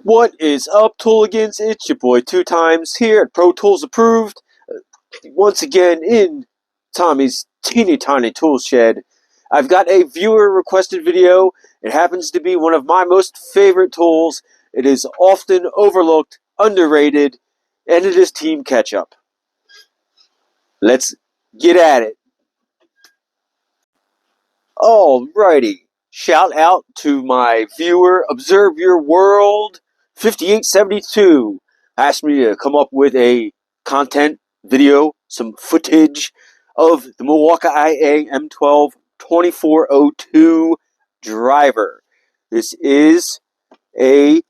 What is up, Tooligans? It's your boy 2 times here at Pro Tools Approved. Once again in Tommy's teeny tiny tool shed. I've got a viewer requested video. It happens to be one of my most favorite tools. It is often overlooked, underrated, and it is Team Ketchup. Let's get at it. Alrighty. Shout out to my viewer, Observe Your World 5872. Asked me to come up with a content video, some footage of the Milwaukee IA M12 2402 driver. This is a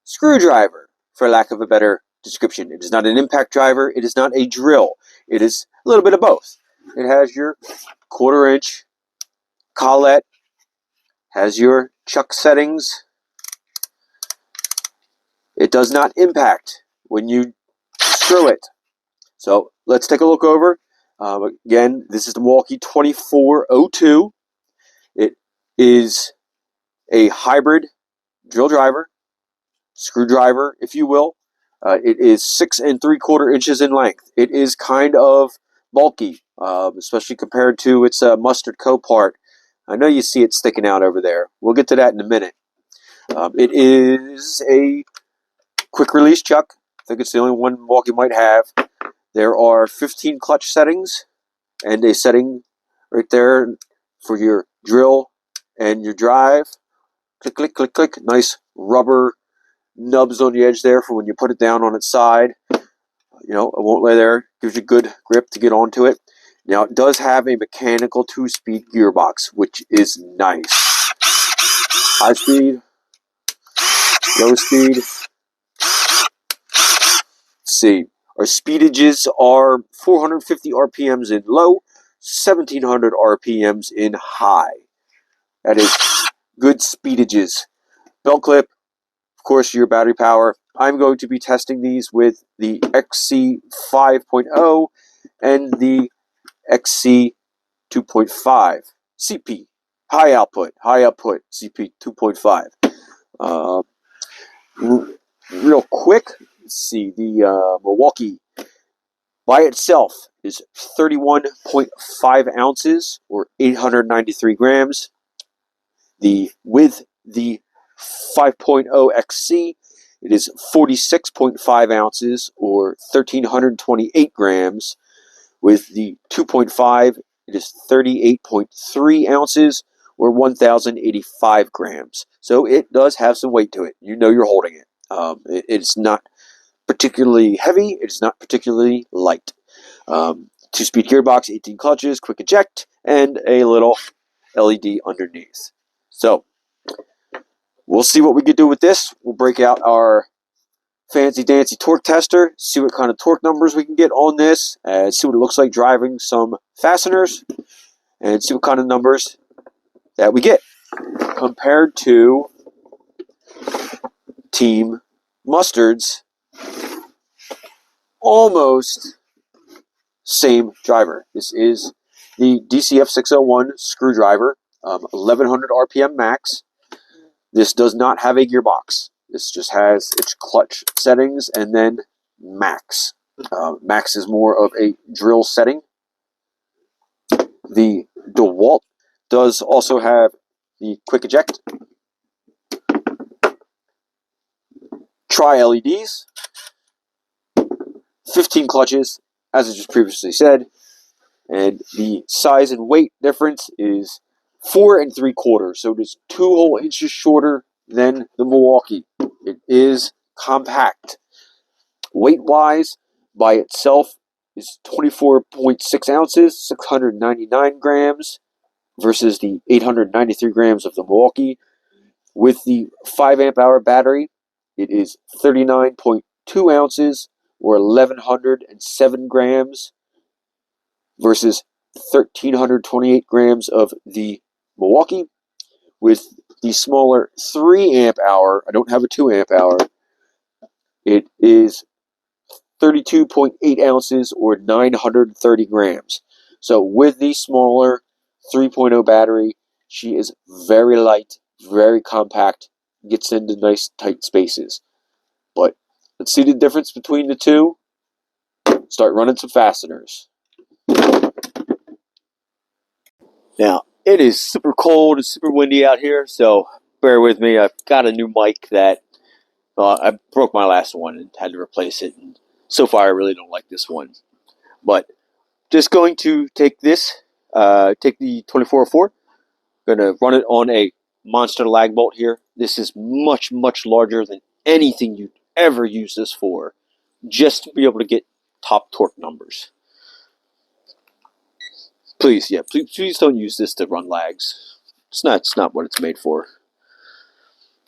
screwdriver, for lack of a better description. It is not an impact driver. It is not a drill. It is a little bit of both. It has your 1/4 inch collet, has your chuck settings. It does not impact when you screw it. So let's take a look over. Again, this is the Milwaukee 2402. It is a hybrid drill driver, screwdriver, if you will. It is 6 3/4 inches in length. It is kind of bulky, especially compared to its mustard coat part. I know you see it sticking out over there. We'll get to that in a minute. It is a quick release chuck. I think it's the only one Milwaukee might have. There are 15 clutch settings and a setting right there for your drill and your drive. Click, click, click, click. Nice rubber nubs on the edge there for when you put it down on its side. You know, it won't lay there. Gives you good grip to get onto it. Now, it does have a mechanical 2-speed gearbox, which is nice. High speed, low speed. Let's see. Our speedages are 450 RPMs in low, 1700 RPMs in high. That is good speedages. Belt clip, of course, your battery power. I'm going to be testing these with the XC 5.0 and the XC 2.5 CP. High output CP 2.5. Real quick, let's see, the Milwaukee by itself is 31.5 ounces or 893 grams. With the 5.0 XC, it is 46.5 ounces or 1,328 grams. With the 2.5, it is 38.3 ounces or 1,085 grams. So it does have some weight to it. You know you're holding it. It's not particularly heavy. It's not particularly light. 2-speed gearbox, 18 clutches, quick eject, and a little LED underneath. So we'll see what we can do with this. We'll break out our fancy dancy torque tester, see what kind of torque numbers we can get on this, and see what it looks like driving some fasteners, and see what kind of numbers that we get compared to Team Mustard's almost same driver. This is the DCF 601 screwdriver, 1100 RPM max. This does not have a gearbox. This just has its clutch settings and then max. Max is more of a drill setting. The DeWalt does also have the quick eject, tri-LEDs, 15 clutches, as I just previously said, and the size and weight difference is 4 3/4, so it is 2 whole inches shorter than the Milwaukee. It is compact. Weight-wise, by itself, is 24.6 ounces, 699 grams, versus the 893 grams of the Milwaukee. With the 5 amp hour battery, it is 39.2 ounces, or 1,107 grams, versus 1,328 grams of the Milwaukee. With the smaller 3 amp hour, I don't have a 2 amp hour, it is 32.8 ounces or 930 grams. So with the smaller 3.0 battery, she is very light, very compact, gets into nice tight spaces. But let's see the difference between the two. Start running some fasteners. Now, it is super cold and super windy out here, so bear with me. I've got a new mic that I broke my last one and had to replace it. And so far, I really don't like this one. But just going to take this, take the 2404, going to run it on a monster lag bolt here. This is much, much larger than anything you'd ever use this for, just to be able to get top torque numbers. Please don't use this to run lags. It's not what it's made for.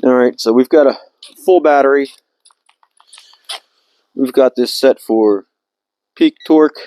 Alright, so we've got a full battery. We've got this set for peak torque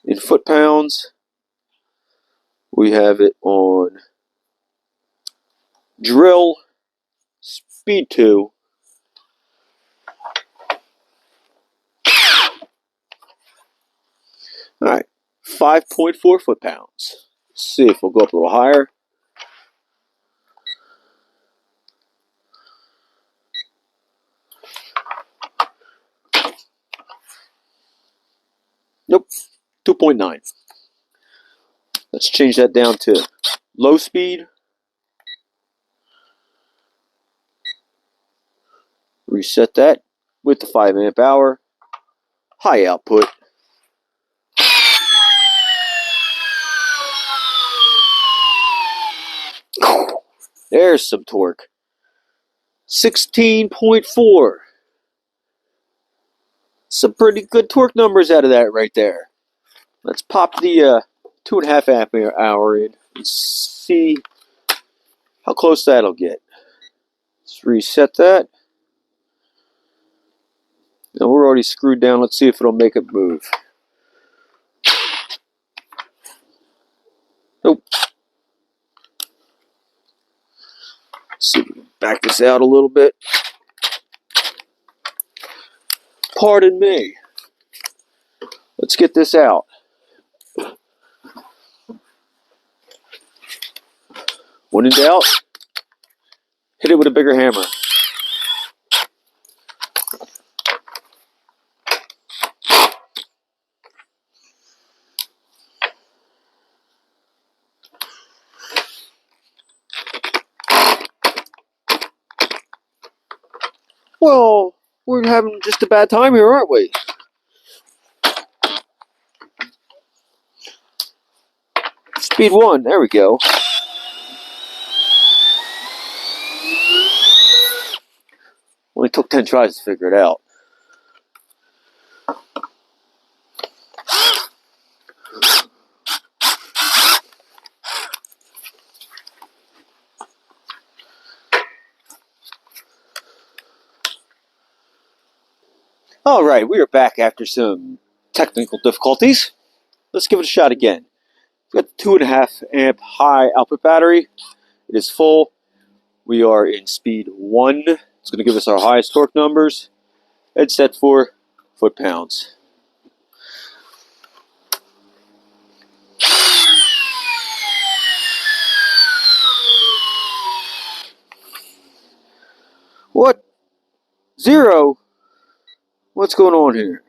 in foot-pounds. We have it on drill, speed 2. Alright, 5.4 foot-pounds. Let's see if we'll go up a little higher. Nope, 2.9. Let's change that down to low speed. Reset that with the 5 amp hour. High output. There's some torque. 16.4. Some pretty good torque numbers out of that right there. Let's pop the 2.5 amp hour in and see how close that'll get. Let's reset that. Now we're already screwed down. Let's see if it'll make it move. Nope. Let's see if we can back this out a little bit. Pardon me. Let's get this out. When in doubt, hit it with a bigger hammer. Well, we're having just a bad time here, aren't we? Speed 1, there we go. Only took 10 tries to figure it out. Alright, we are back after some technical difficulties. Let's give it a shot again. We've got the 2.5 amp high output battery. It is full. We are in speed 1. It's going to give us our highest torque numbers. It's set for foot-pounds. What? 0? What's going on here?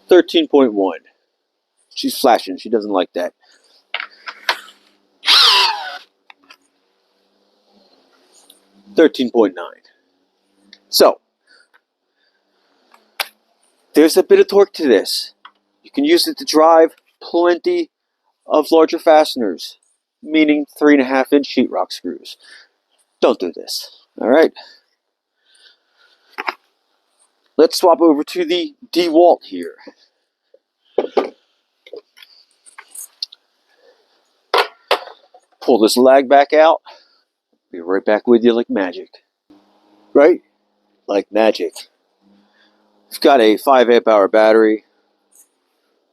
$13.1. She's flashing. She doesn't like that. $13.9. So, there's a bit of torque to this. You can use it to drive plenty of larger fasteners, meaning 3.5-inch sheetrock screws. Don't do this. Alright? Let's swap over to the DeWalt here. Pull this lag back out. Be right back with you like magic. Right? Like magic. We've got a 5 amp hour battery,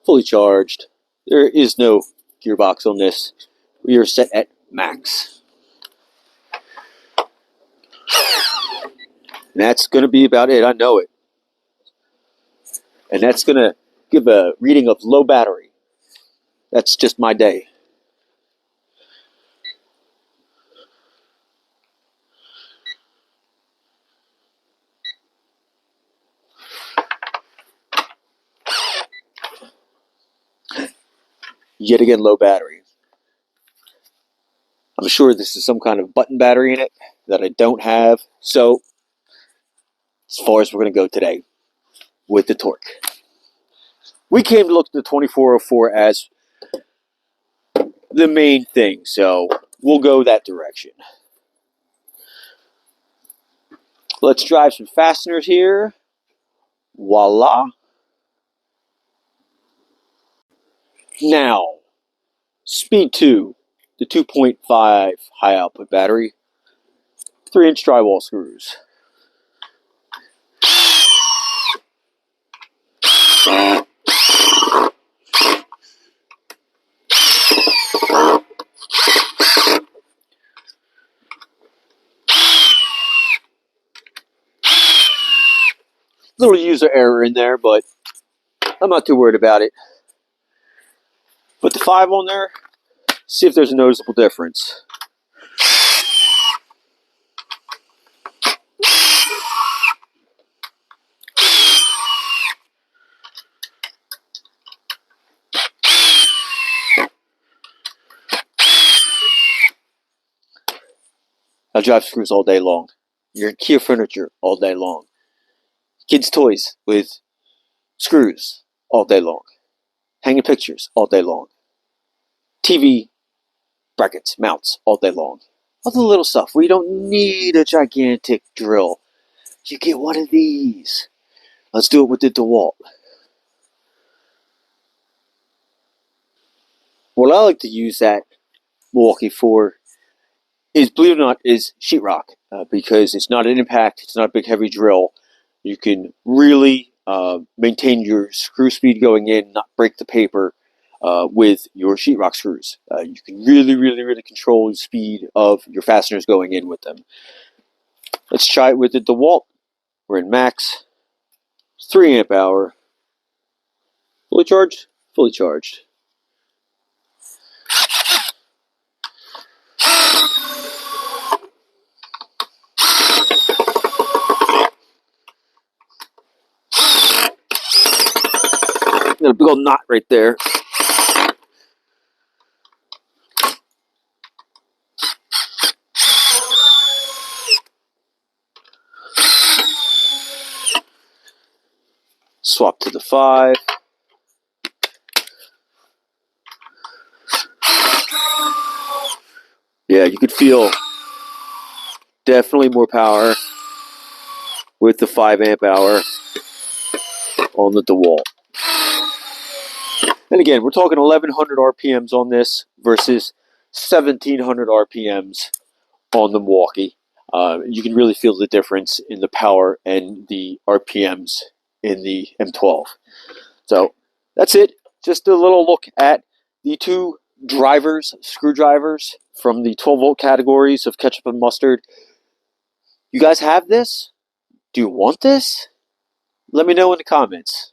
fully charged. There is no gearbox on this. We are set at max. And that's going to be about it. I know it. And that's going to give a reading of low battery. That's just my day. Yet again, low battery. I'm sure this is some kind of button battery in it that I don't have. So, as far as we're going to go today with the torque. We came to look at the 2404 as the main thing, so we'll go that direction. Let's drive some fasteners here. Voila. Now, speed 2, the 2.5 high output battery, 3-inch drywall screws. Little user error in there, but I'm not too worried about it. Put the 5 on there, see if there's a noticeable difference. I drive screws all day long. Your Kia furniture all day long. Kids' toys with screws all day long. Hanging pictures all day long. TV brackets, mounts all day long. All the little stuff. We don't need a gigantic drill. You get one of these. Let's do it with the DeWalt. What I like to use that Milwaukee for is, believe it or not, is sheetrock. Because it's not an impact, it's not a big heavy drill. You can really maintain your screw speed going in, not break the paper with your sheetrock screws. You can really control the speed of your fasteners going in with them. Let's try it with the DeWalt. We're in max, 3 amp hour, fully charged, fully charged. Got a big old knot right there. Swap to the 5. Yeah, you could feel definitely more power with the 5 amp hour on the DeWalt. And again, we're talking 1100 RPMs on this versus 1700 RPMs on the Milwaukee. You can really feel the difference in the power and the RPMs in the M12. So that's it. Just a little look at the 2 drivers, screwdrivers from the 12-volt categories of ketchup and mustard. You guys have this? Do you want this? Let me know in the comments.